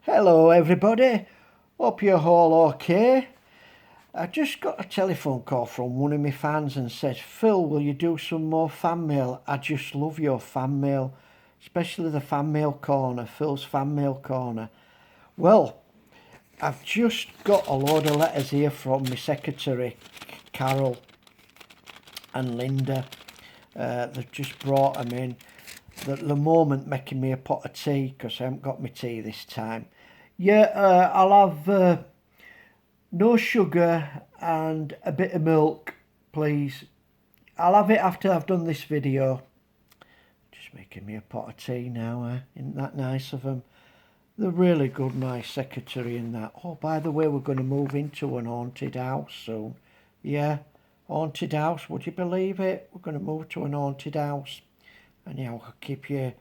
Hello everybody, hope you're all okay. I just got a telephone call from one of my fans and said, Phil, will you do some more fan mail? I just love your fan mail, especially the fan mail corner, Phil's fan mail corner. Well, I've just got a load of letters here from my secretary, Carol and Linda. They've just brought them in. At the moment making me a pot of tea because I haven't got my tea this time. Yeah, I'll have no sugar and a bit of milk, please. I'll have it after I've done this video. Just making me a pot of tea now, isn't that nice of them? They're really good, my secretary and that. Oh, by the way, we're going to move into an haunted house soon. Yeah, haunted house, would you believe it? We're going to move to an haunted house. And yeah, I'll keep you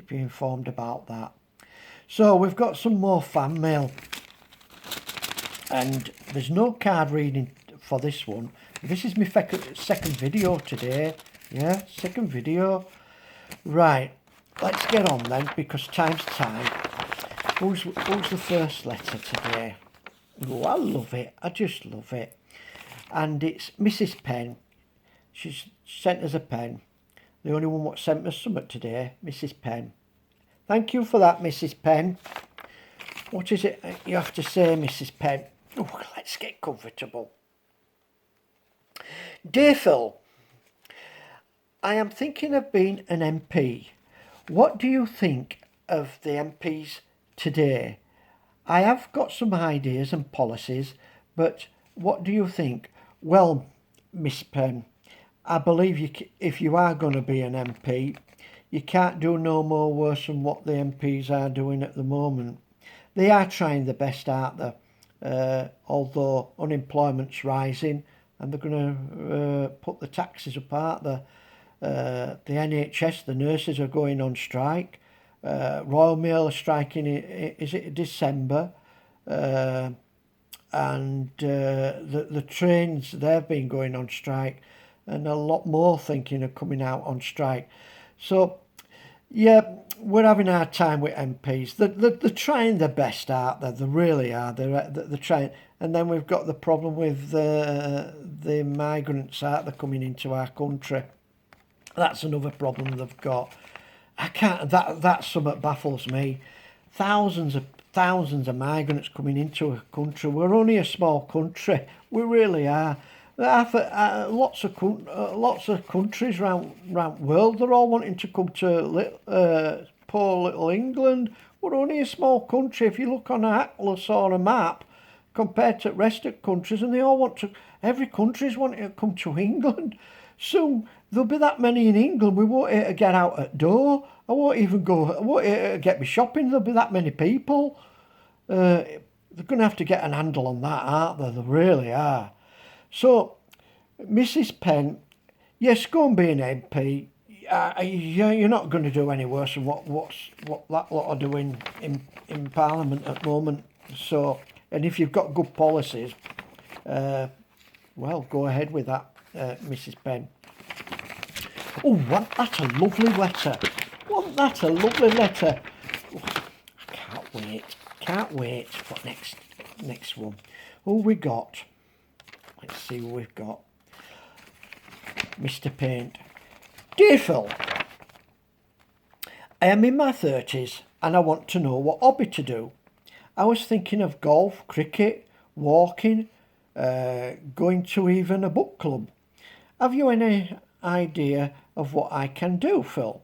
informed about that. So we've got some more fan mail, and there's no card reading for this one. This is my second video today. Yeah, second video. Right, let's get on then, because time's time. Who's the first letter today? Oh, I love it. I just love it. And it's Mrs. Penn. She's sent us a pen. The only one what sent us something today, Mrs. Penn. Thank you for that, Mrs. Penn. What is it you have to say, Mrs. Penn? Oh, let's get comfortable. Dear Phil, I am thinking of being an MP. What do you think of the MPs today? I have got some ideas and policies, but what do you think? Well, Miss Penn, I believe if you are going to be an MP, you can't do no more worse than what the MPs are doing at the moment. They are trying their best, aren't they? Although unemployment's rising and they're going to put the taxes up, aren't they? The NHS, the nurses are going on strike. Royal Mail are striking, is it December? And the trains, they've been going on strike, and a lot more thinking of coming out on strike. So, yeah, we're having our time with MPs. They're trying their best, aren't they? They really are. They're trying. And then we've got the problem with the migrants, aren't they, coming into our country. That's another problem they've got. I can't. That's something baffles me. Thousands of migrants coming into a country. We're only a small country. We really are. Lots of countries around the world, they're all wanting to come to poor little England. We're only a small country. If you look on an atlas or a map, compared to the rest of countries, and they all want to. Every country's wanting to come to England. Soon there'll be that many in England. We won't able to get out at door. I won't even go. I won't able to get me shopping. There'll be that many people. They're going to have to get an handle on that, aren't they? They really are. So, Mrs. Penn, yes, go and be an MP. You're not going to do any worse than what that lot are doing in Parliament at the moment. So, and if you've got good policies, well, go ahead with that, Mrs. Penn. Oh, wasn't that a lovely letter? Wasn't that a lovely letter? Oh, I can't wait for next one. Who we got? Let's see what we've got. Mr. Paint. Dear Phil, I am in my 30s and I want to know what hobby to do. I was thinking of golf, cricket, walking, going to even a book club. Have you any idea of what I can do, Phil?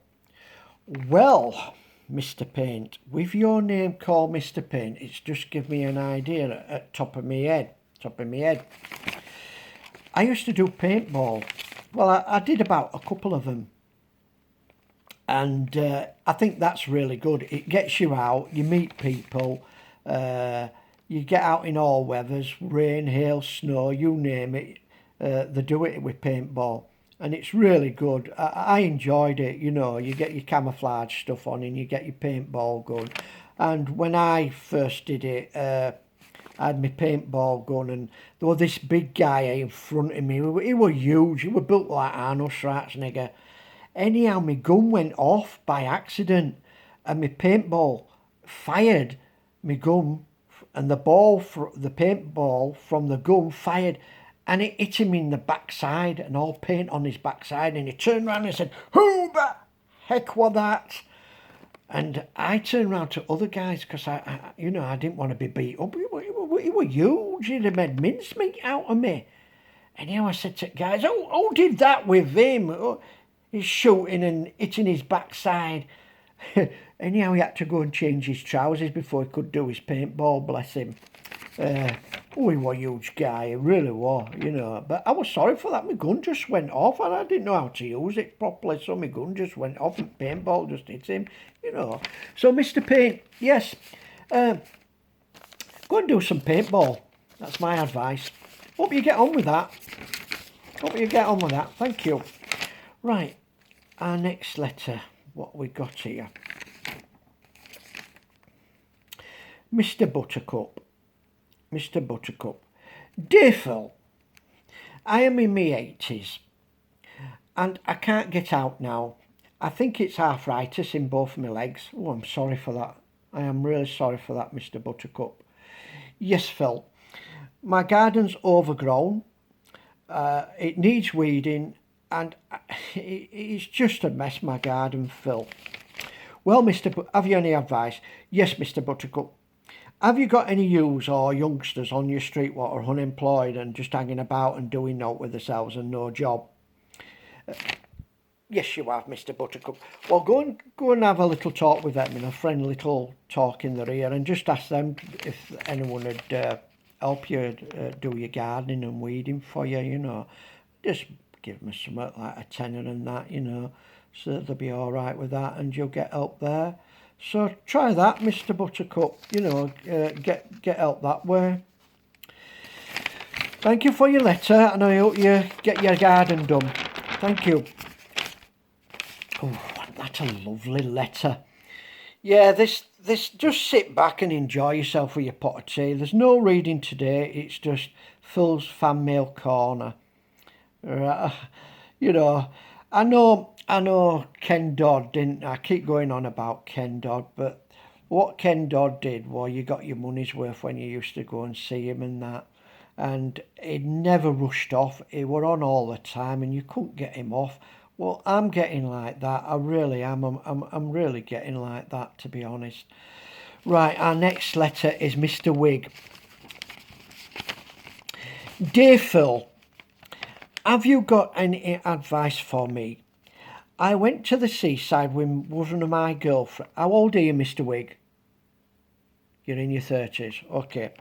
Well, Mr. Paint, with your name called Mr. Paint, it's just give me an idea at top of my head. I used to do paintball. Well, I did about a couple of them. And I think that's really good. It gets you out, you meet people, you get out in all weathers, rain, hail, snow, you name it. They do it with paintball. And it's really good. I enjoyed it, you know. You get your camouflage stuff on and you get your paintball gun. And when I first did it, I had my paintball gun, and there was this big guy in front of me. He was huge. He was built like Arnold Schwarzenegger. Anyhow, my gun went off by accident, and my paintball fired my gun, and the ball, the paintball from the gun fired, and it hit him in the backside, and all paint on his backside, and he turned around and said, "Who the heck was that?" And I turned around to other guys because I didn't want to be beat up. He were huge. He'd have made mincemeat out of me. Anyhow, I said to guys, who did that with him? Oh, he's shooting and hitting his backside. Anyhow, he had to go and change his trousers before he could do his paintball, bless him. He was a huge guy, he really was, But I was sorry for that. My gun just went off and I didn't know how to use it properly, so my gun just went off and paintball just hit him, So, Mr. Paint, yes, go and do some paintball. That's my advice. Hope you get on with that. Thank you. Right, our next letter, what we got here. Mr. Buttercup. Dear Phil, I am in my 80s and I can't get out now. I think it's arthritis in both my legs. Oh, I'm sorry for that. I am really sorry for that, Mr. Buttercup. Yes, Phil, my garden's overgrown. It needs weeding and it's just a mess, my garden, Phil. Well, have you any advice? Yes, Mr. Buttercup. Have you got any youths or youngsters on your street what are unemployed and just hanging about and doing naught with themselves and no job? Yes, you have, Mr. Buttercup. Well, go and have a little talk with them, a friendly little talk in their ear, and just ask them if anyone would help you do your gardening and weeding for you, Just give them something like a tenner and that, so that they'll be all right with that and you'll get help there. So try that, Mr. Buttercup, get help that way. Thank you for your letter and I hope you get your garden done. Thank you. Oh, that's a lovely letter. Yeah, this just sit back and enjoy yourself with your pot of tea. There's no reading today, it's just Phil's fan mail corner. I know Ken Dodd didn't. I keep going on about Ken Dodd, but what Ken Dodd did was you got your money's worth when you used to go and see him and that. And he never rushed off. He were on all the time and you couldn't get him off. Well, I'm getting like that. I really am. I'm really getting like that, to be honest. Right, our next letter is Mr. Wig. Dear Phil, have you got any advice for me? I went to the seaside with one of my girlfriends. How old are you, Mr. Wig? You're in your 30s. Okay.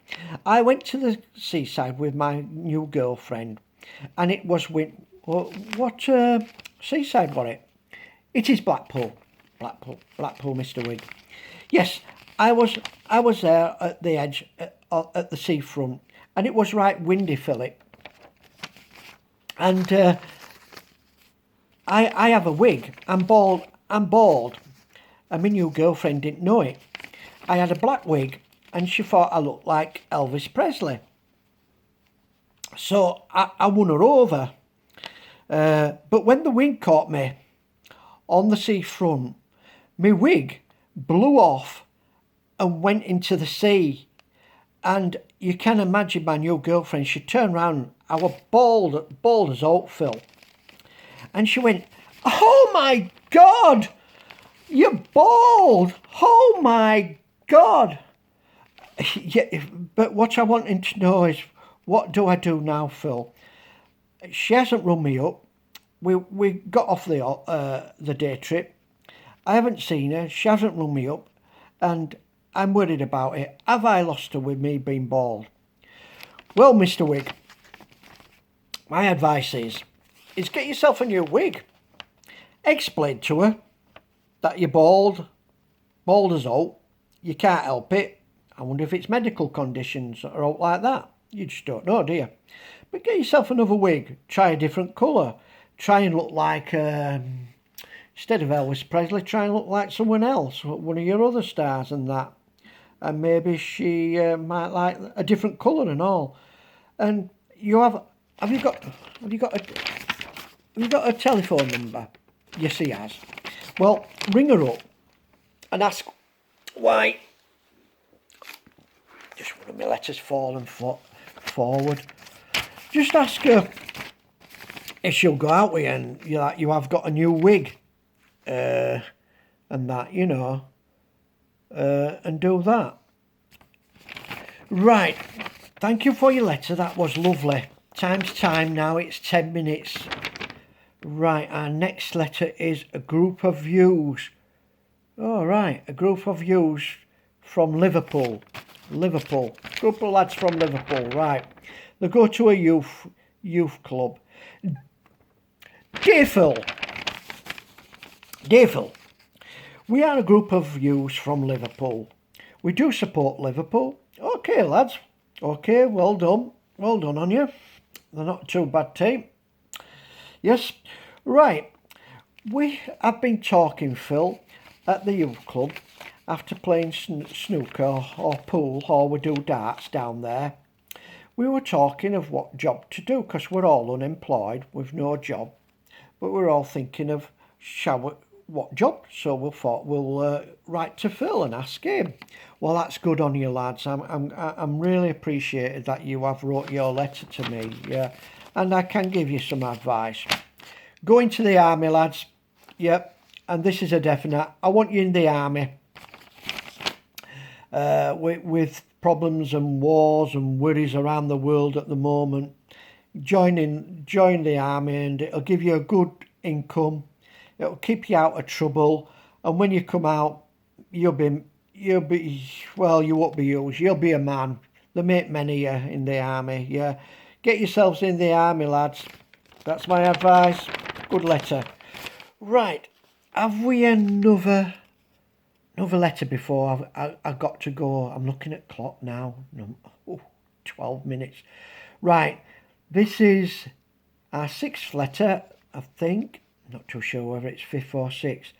I went to the seaside with my new girlfriend and it was what seaside was it? It is Blackpool, Mr. Wig. Yes, I was there at the edge, at the seafront, and it was right windy, Philip. And I have a wig. I'm bald, and my new girlfriend didn't know it. I had a black wig, and she thought I looked like Elvis Presley. So I won her over. But when the wind caught me on the seafront, my wig blew off and went into the sea. And you can imagine my new girlfriend, she turned round, I was bald as oak, Phil. And she went, "Oh my God, you're bald. Oh my God." Yeah, but what I wanted to know is, what do I do now, Phil? She hasn't rung me up. We got off the day trip. I haven't seen her. She hasn't rung me up. And I'm worried about it. Have I lost her with me being bald? Well, Mr. Wig, my advice is get yourself a new wig. Explain to her that you're bald as oak. You can't help it. I wonder if it's medical conditions or out like that. You just don't know, do you? But get yourself another wig. Try a different colour. Try and look like, instead of Elvis Presley, try and look like someone else, one of your other stars and that. And maybe she might like a different colour and all. And have you got a telephone number? Yes, he has. Well, ring her up and ask why just one of my letters fallen forward. Just ask her if she'll go out with you and you have got a new wig. And that, you know. And do that. Right. Thank you for your letter. That was lovely. Time's time now. It's 10 minutes. Right. Our next letter is a group of views. All right. A group of views from Liverpool. Liverpool. Group of lads from Liverpool. Right. They go to a youth club. Dear Phil. Dear Phil. We are a group of youths from Liverpool. We do support Liverpool. Okay, lads. Okay, well done. Well done on you. They're not too bad team. Yes. Right. We have been talking, Phil, at the youth club after playing snooker or pool, or we do darts down there. We were talking of what job to do because we're all unemployed with no job. But we're all thinking of what job? So we thought we'll write to Phil and ask him. Well, that's good on you, lads. I'm really appreciated that you have wrote your letter to me. Yeah, and I can give you some advice. Go into the army, lads. Yep, and this is a definite. I want you in the army. With problems and wars and worries around the world at the moment, join the army, and it'll give you a good income. It'll keep you out of trouble, and when you come out, you'll be well. You won't be used. You'll be a man. They make many in the army. Yeah, get yourselves in the army, lads. That's my advice. Good letter. Right, have we another letter before I got to go? I'm looking at clock now. 12 minutes. Right, this is our 6th letter, I think. Not too sure whether it's 5th or 6th.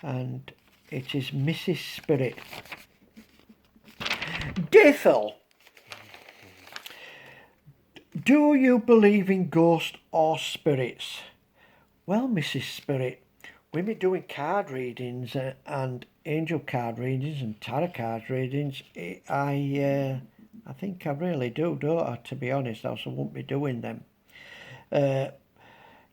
And it is Mrs. Spirit. Dear Phil, do you believe in ghosts or spirits? Well, Mrs. Spirit, we've been doing card readings and angel card readings and tarot card readings. I think I really do, don't I? To be honest, else I won't be doing them.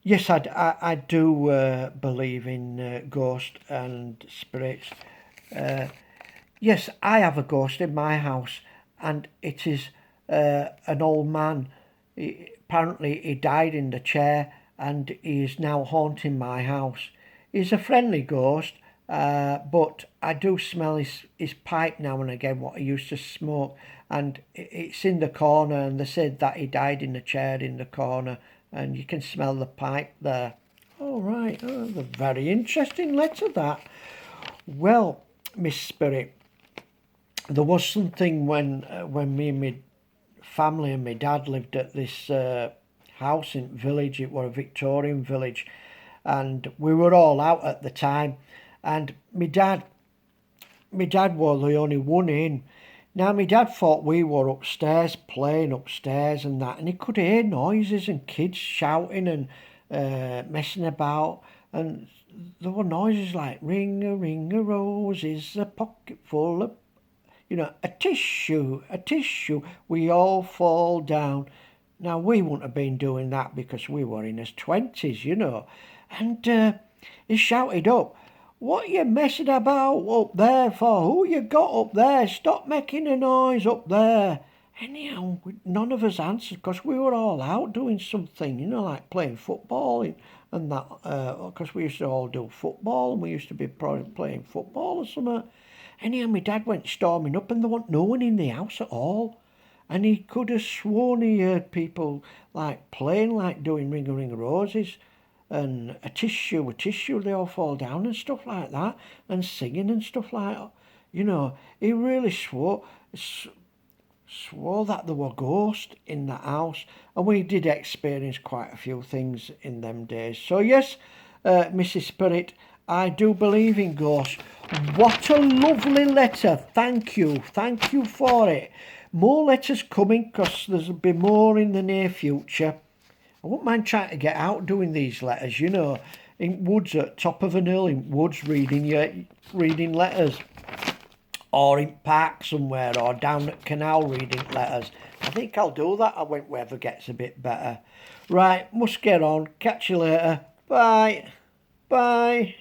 Yes, I do believe in ghosts and spirits. Yes, I have a ghost in my house, and it is an old man. Apparently, he died in the chair, and he is now haunting my house. He's a friendly ghost, but I do smell his pipe now and again, what he used to smoke, and it's in the corner, and they said that he died in the chair in the corner, and you can smell the pipe there. All right, a very interesting letter, that. Well, Miss Spirit, there was something when me and my family and my dad lived at this house in village. It was a Victorian village, and we were all out at the time, and my dad was the only one in. Now, my dad thought we were upstairs, playing upstairs and that, and he could hear noises and kids shouting and messing about, and there were noises like ring a roses, a pocket full of, a tissue, we all fall down. Now, we wouldn't have been doing that because we were in his 20s, and he shouted up, "What you messing about up there for? Who you got up there? Stop making a noise up there." Anyhow, none of us answered because we were all out doing something, like playing football and that, because we used to all do football and we used to be playing football or something. Anyhow, my dad went storming up and there wasn't no one in the house at all. And he could have sworn he heard people like playing, like doing ring a roses. And a tissue, they all fall down and stuff like that, and singing and stuff like that. He really swore that there were ghosts in the house, and we did experience quite a few things in them days. So yes, Mrs. Spirit, I do believe in ghosts. What a lovely letter. Thank you for it. More letters coming, because there'll be more in the near future. I wouldn't mind trying to get out doing these letters, in woods, at top of an hill in woods, reading letters. or in park somewhere, or down at canal reading letters. I think I'll do that when weather gets a bit better. Right, must get on. Catch you later. Bye. Bye.